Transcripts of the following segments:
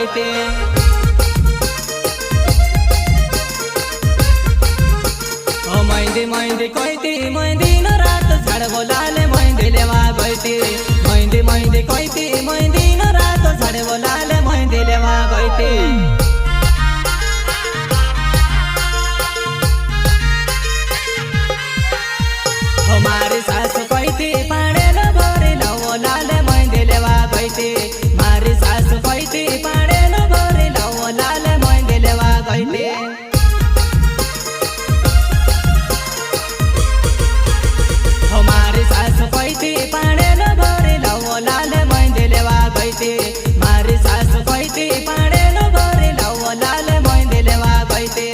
गईते। ओ मेहंदी मेहंदी कहती मेहंदी न रात झाड़ बोलाले मेहंदी लेवा गईते। मेहंदी मेहंदी कहती मेहंदी न रात झाड़ बोलाले मेहंदी लेवा गईते। हमारी सासु कहती पाड़े न भरे लवो लाले मेहंदी लेवा गईते। मारी सासु कहती पाड़े न भरे लवो लाले मेहंदी लेवा गईते। हमारी सासु कहती पाड़े न भरे लवो लाले मेहंदी लेवा गईते। मारी सासु कहती पाड़े न भरे लवो लाले मेहंदी लेवा गईते।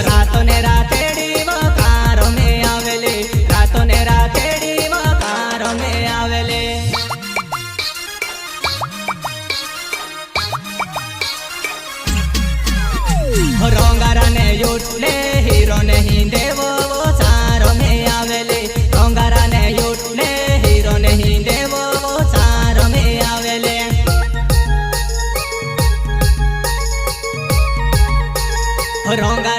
रातों ने रातेड़ी मकारों में आवेले। रातों ने रातेड़ी मकारों में आवेले। रोंगारा ने युटले हीरो नहीं देवो वो चारों में आवेले। रोंगारा ने युटले हीरो नहीं देवो वो चारों में आवेले। रोंगा